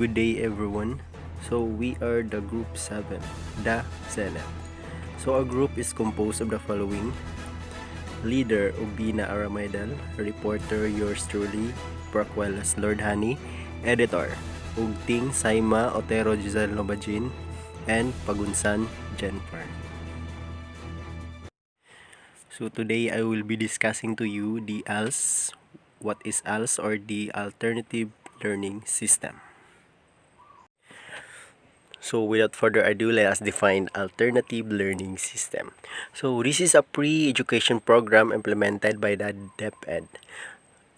good day everyone. So we are the group 7, the Senate. So our group is composed of the following: leader Ubina Aramaydal, reporter yours truly, Praquelas Lord Hani, editor Ugting Saima Otero Giselle Nobajin, and Pagunsan Jennifer. So today I will be discussing to you the ALS. What is ALS, or the Alternative Learning System? So without further ado, let us define alternative learning system. So this is a pre-education program implemented by the DepEd.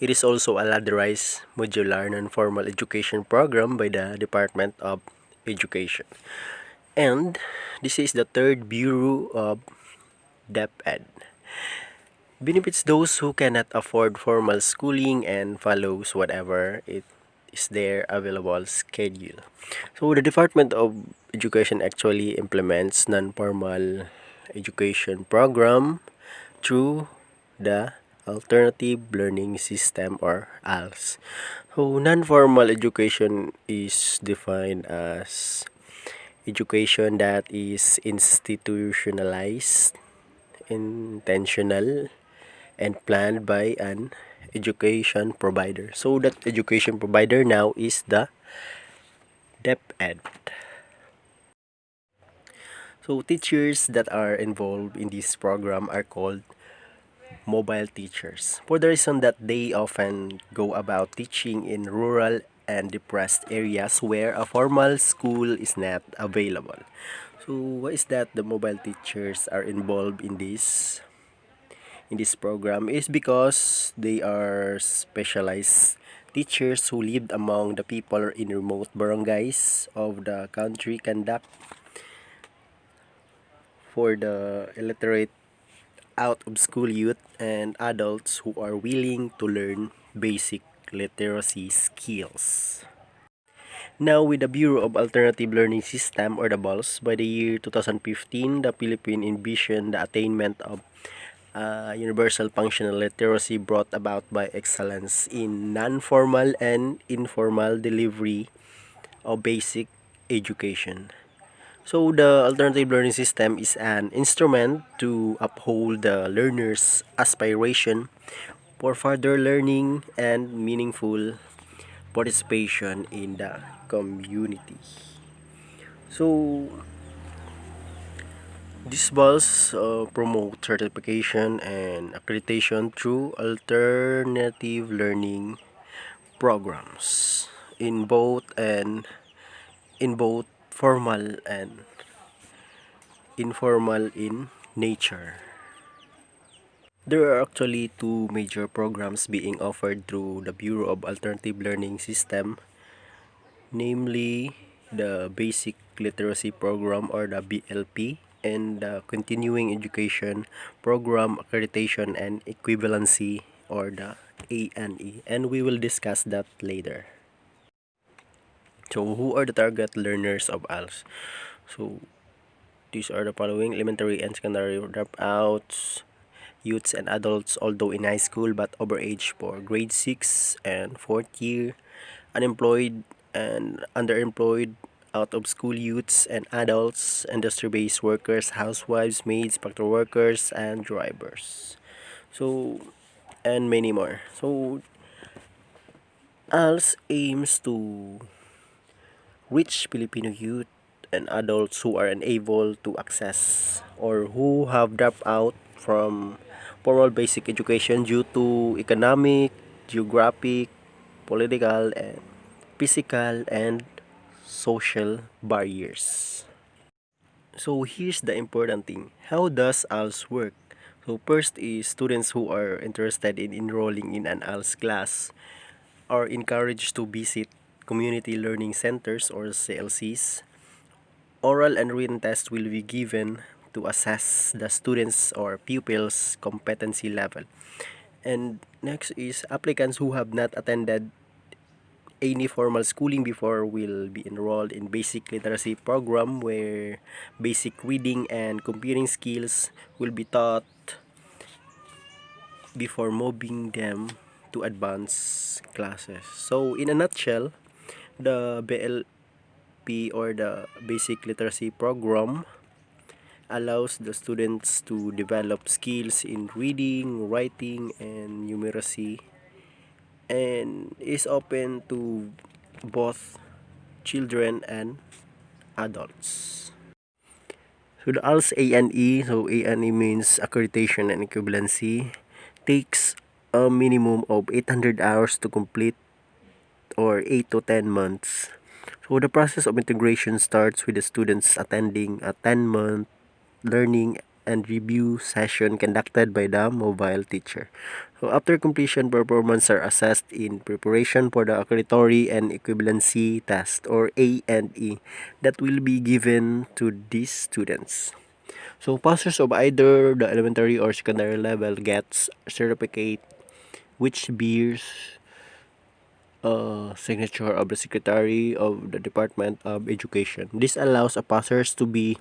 It is also a ladderized modular non-formal education program by the Department of Education. And this is the third bureau of DepEd. Benefits those who cannot afford formal schooling and follows whatever it is their available schedule. So the Department of Education actually implements non-formal education program through the Alternative Learning System, or ALS. So non-formal education is defined as education that is institutionalized, intentional, and planned by an education provider. So that education provider now is the DepEd. So teachers that are involved in this program are called mobile teachers, for the reason that they often go about teaching in rural and depressed areas where a formal school is not available. So why is that the mobile teachers are involved in this program? Is because they are specialized teachers who lived among the people in remote barangays of the country, conduct for the illiterate, out of school youth, and adults who are willing to learn basic literacy skills. Now, with the Bureau of Alternative Learning System, or the BALS, by the year 2015, the Philippines envisioned the attainment of universal functional literacy brought about by excellence in non-formal and informal delivery of basic education. So the alternative learning system is an instrument to uphold the learner's aspiration for further learning and meaningful participation in the community. So these balls promote certification and accreditation through alternative learning programs in both formal and informal in nature. There are actually two major programs being offered through the Bureau of Alternative Learning System, namely the Basic Literacy Program, or the BLP, and the Continuing Education Program Accreditation and Equivalency, or the ANE, and we will discuss that later. So who are the target learners of ALS? So these are the following: elementary and secondary dropouts, youths and adults although in high school but overage for grade 6 and 4th year, unemployed and underemployed, out of school youths and adults, industry-based workers, housewives, maids, factory workers, and drivers. So, and many more. So ALS aims to reach Filipino youth and adults who are unable to access or who have dropped out from formal basic education due to economic, geographic, political, and physical and social barriers. So here's the important thing. How does ALS work? So first is students who are interested in enrolling in an ALS class are encouraged to visit community learning centers, or CLCs. Oral and written tests will be given to assess the students' or pupils' competency level. And next is applicants who have not attended any formal schooling before will be enrolled in basic literacy program, where basic reading and computing skills will be taught before moving them to advanced classes. So in a nutshell, The BLP or the Basic Literacy Program allows the students to develop skills in reading, writing, and numeracy, and is open to both children and adults. So the ALS A&E, so A&E means accreditation and equivalency, takes a minimum of 800 hours to complete, or 8 to 10 months. So the process of integration starts with the students attending a 10-month learning and review session conducted by the mobile teacher. So after completion, performance are assessed in preparation for the accreditory and equivalency test, or A&E, that will be given to these students. So passers of either the elementary or secondary level gets certificate which bears a signature of the Secretary of the Department of Education. This allows a passers to be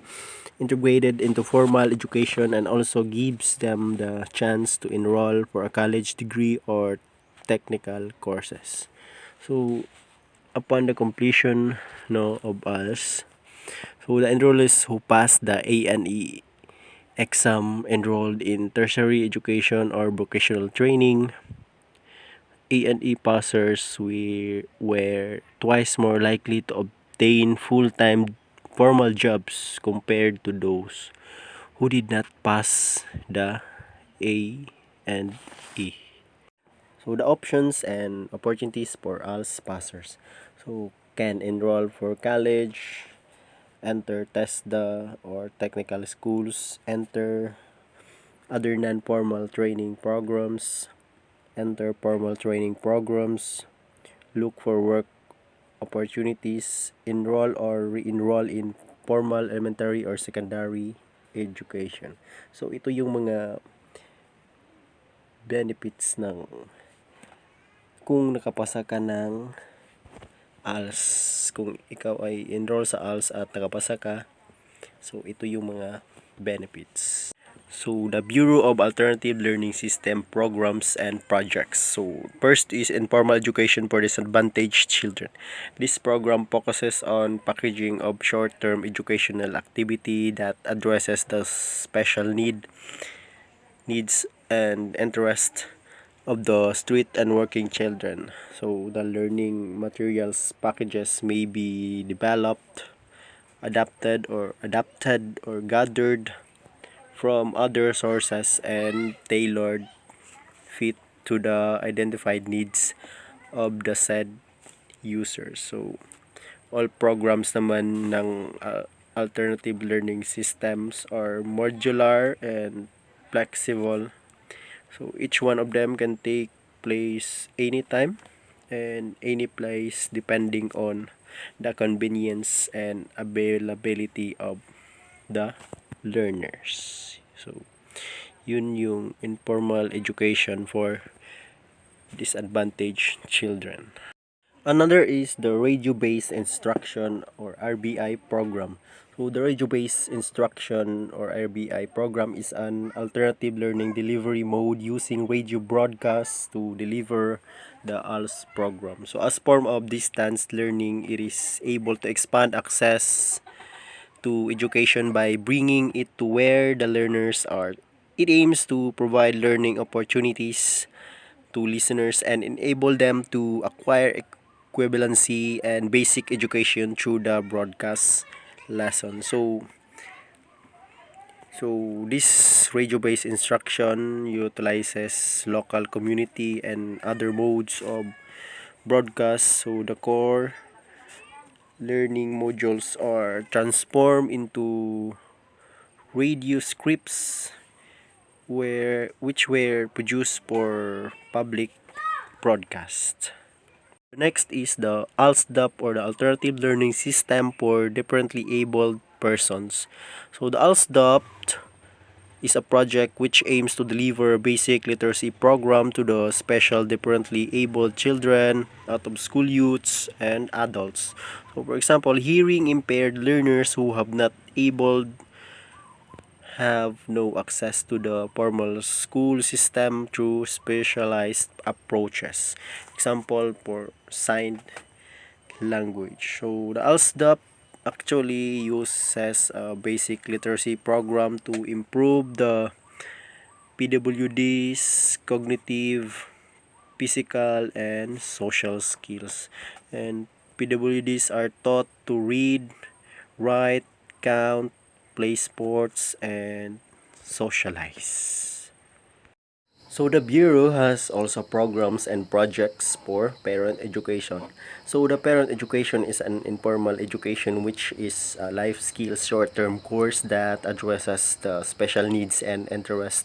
integrated into formal education and also gives them the chance to enroll for a college degree or technical courses. So upon the completion of us, so the enrollees who pass the A&E exam enrolled in tertiary education or vocational training, A&E passers were twice more likely to obtain full-time formal jobs compared to those who did not pass the A&E. So the options and opportunities for ALS passers. So can enroll for college, enter TESDA or technical schools, enter other non-formal training programs, enter formal training programs, look for work opportunities, enroll or re-enroll in formal elementary or secondary education. So ito yung mga benefits ng kung nakapasa ka ng ALS. Kung ikaw ay enroll sa ALS at nakapasa ka, so ito yung mga benefits. So the Bureau of Alternative Learning System Programs and Projects. So first is informal education for disadvantaged children. This program focuses on packaging of short-term educational activity that addresses the special needs and interest of the street and working children. So the learning materials packages may be developed, adapted or gathered from other sources and tailored fit to the identified needs of the said users. So all programs naman ng alternative learning systems are modular and flexible. So each one of them can take place anytime and any place depending on the convenience and availability of the learners. So yun yung informal education for disadvantaged children. Another is the radio-based instruction or RBI program. So the radio-based instruction or RBI program is an alternative learning delivery mode using radio broadcasts to deliver the ALS program. So as form of distance learning, it is able to expand access to education by bringing it to where the learners are. It aims to provide learning opportunities to listeners and enable them to acquire equivalency and basic education through the broadcast lesson. So this radio-based instruction utilizes local community and other modes of broadcast. So the core learning modules are transformed into radio scripts which were produced for public broadcast. Next is the ALSDAP or the Alternative Learning System for Differently Abled Persons. So the ALSDAP is a project which aims to deliver a basic literacy program to the special differently abled children, out-of-school youths, and adults. So for example, hearing impaired learners who have not able have no access to the formal school system through specialized approaches. Example for signed language. So the ALSDAP actually uses a basic literacy program to improve the PWD's cognitive, physical, and social skills. And PWDs are taught to read, write, count, play sports, and socialize. So the Bureau has also programs and projects for parent education. So the parent education is an informal education which is a life skills short-term course that addresses the special needs and interest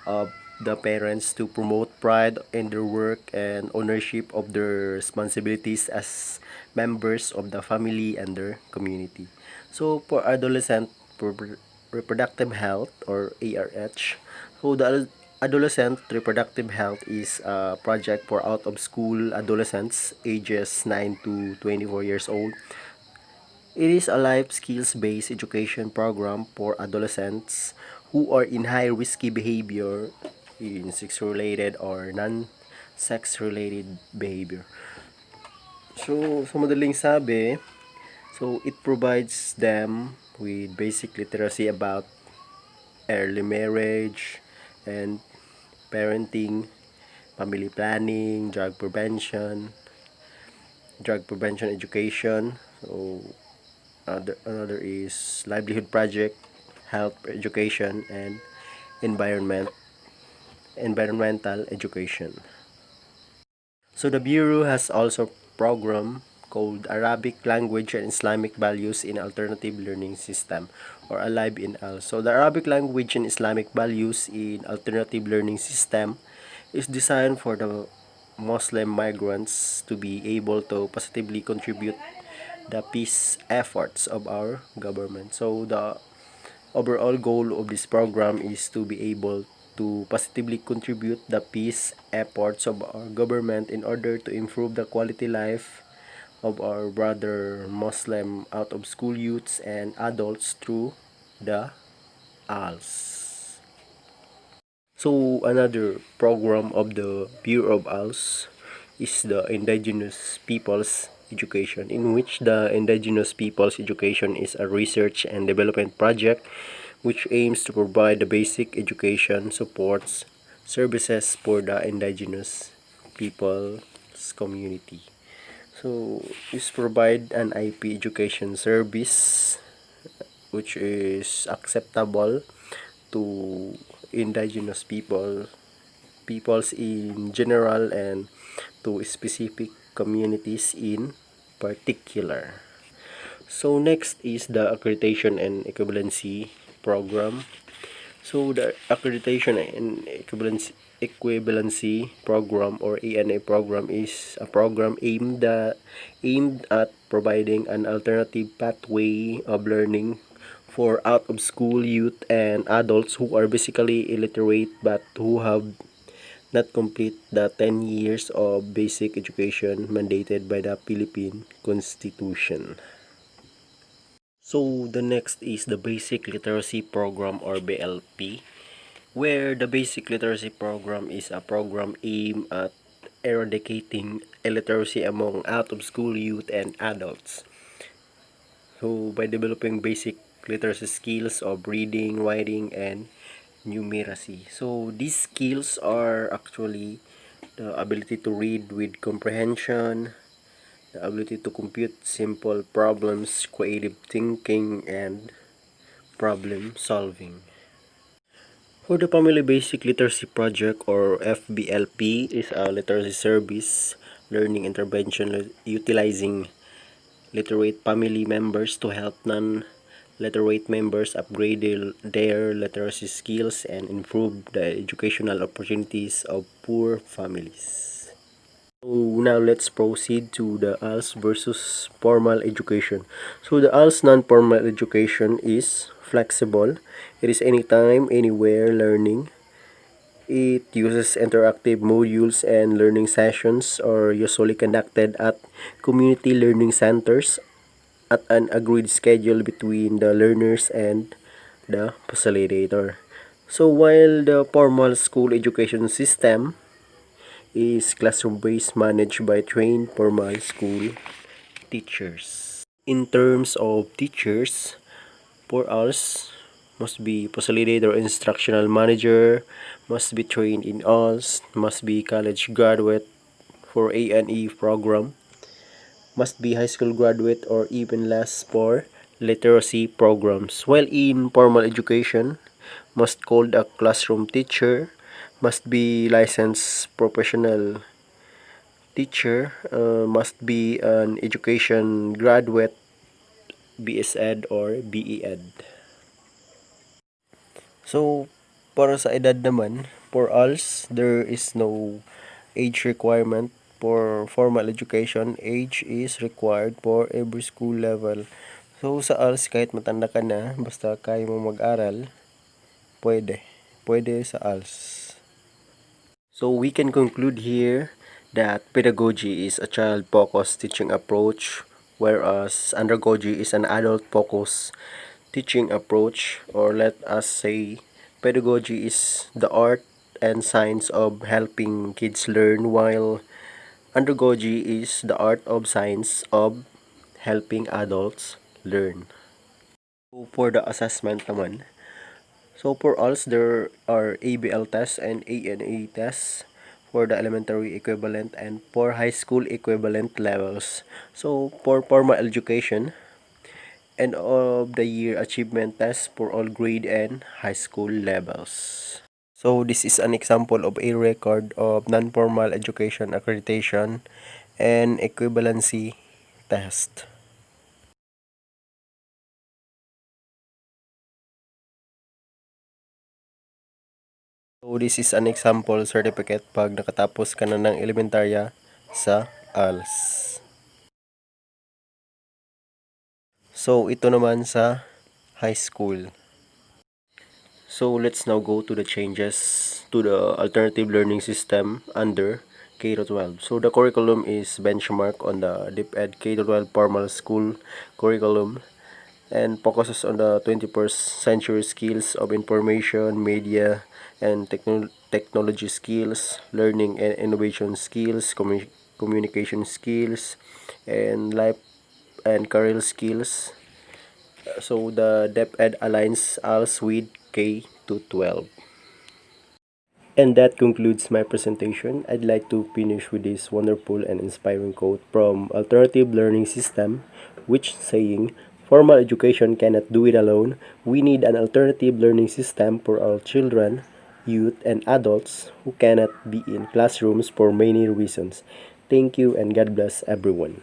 of the parents to promote pride in their work and ownership of their responsibilities as members of the family and their community. So for adolescent reproductive health or ARH, so the adolescent reproductive health is a project for out of school adolescents ages 9 to 24 years old. It is a life skills based education program for adolescents who are in high risky behavior in sex related or non sex related behavior. So sa madaling sabi, so it provides them with basic literacy about early marriage and parenting, family planning, drug prevention education. So another is livelihood project, health education, and environmental education. So the Bureau has also program called Arabic Language and Islamic Values in Alternative Learning System or ALIVE in AL. So the Arabic Language and Islamic Values in Alternative Learning System is designed for the Muslim migrants to be able to positively contribute the peace efforts of our government. So the overall goal of this program is to be able to positively contribute the peace efforts of our government in order to improve the quality life of our brother Muslim out of school youths and adults through the ALS. So another program of the Bureau of ALS is the Indigenous Peoples Education, in which the Indigenous Peoples Education is a research and development project which aims to provide the basic education supports services for the Indigenous people's community. So this provide an IP education service which is acceptable to indigenous peoples in general and to specific communities in particular. So next is the accreditation and equivalency program. So the accreditation and equivalency program or ANA program is a program aimed at providing an alternative pathway of learning for out of school youth and adults who are basically illiterate but who have not complete the 10 years of basic education mandated by the Philippine Constitution. So the next is the Basic Literacy Program or BLP, where the Basic Literacy Program is a program aimed at eradicating illiteracy among out-of-school youth and adults. So by developing basic literacy skills of reading, writing, and numeracy. So these skills are actually the ability to read with comprehension, the ability to compute simple problems, creative thinking, and problem solving. For the Family Basic Literacy Project or FBLP is a literacy service learning intervention utilizing literate family members to help non-literate members upgrade their literacy skills and improve the educational opportunities of poor families. So now let's proceed to the ALS versus formal education. So the ALS non-formal education is flexible. It is anytime, anywhere learning. It uses interactive modules and learning sessions are usually conducted at community learning centers at an agreed schedule between the learners and the facilitator. So while the formal school education system is classroom-based managed by trained formal school teachers. In terms of teachers, for us, must be facilitator or instructional manager, must be trained in ALS, must be college graduate for A&E program, must be high school graduate or even less for literacy programs. While in formal education, must called a classroom teacher, must be licensed professional teacher, must be an education graduate, BS Ed or BE Ed. So, para sa edad naman, for ALS, there is no age requirement. For formal education, age is required for every school level. So, sa ALS, kahit matanda ka na, basta kaya mo mag-aral, pwede. Pwede sa ALS. So, we can conclude here that pedagogy is a child-focused teaching approach, whereas andragogy is an adult-focused teaching approach, or let us say pedagogy is the art and science of helping kids learn, while andragogy is the art of science of helping adults learn. So for the assessment naman, so for ALS there are ABL tests and ANA tests for the elementary equivalent and for high school equivalent levels. So for formal education, end of the year achievement test for all grade and high school levels. So this is an example of a record of non-formal education accreditation and equivalency test. So this is an example certificate pag nakatapos ka na ng elementarya sa ALS. So ito naman sa high school. So let's now go to the changes to the alternative learning system under K-12. So the curriculum is benchmark on the DepEd K-12 formal school curriculum and focuses on the 21st century skills of information, media, and technology skills, learning and innovation skills, communication skills, and life and career skills. So the DepEd aligns ALS with K to 12. And that concludes my presentation. I'd like to finish with this wonderful and inspiring quote from Alternative Learning System, which saying, "Formal education cannot do it alone. We need an alternative learning system for our children, youth, and adults who cannot be in classrooms for many reasons." Thank you and God bless everyone.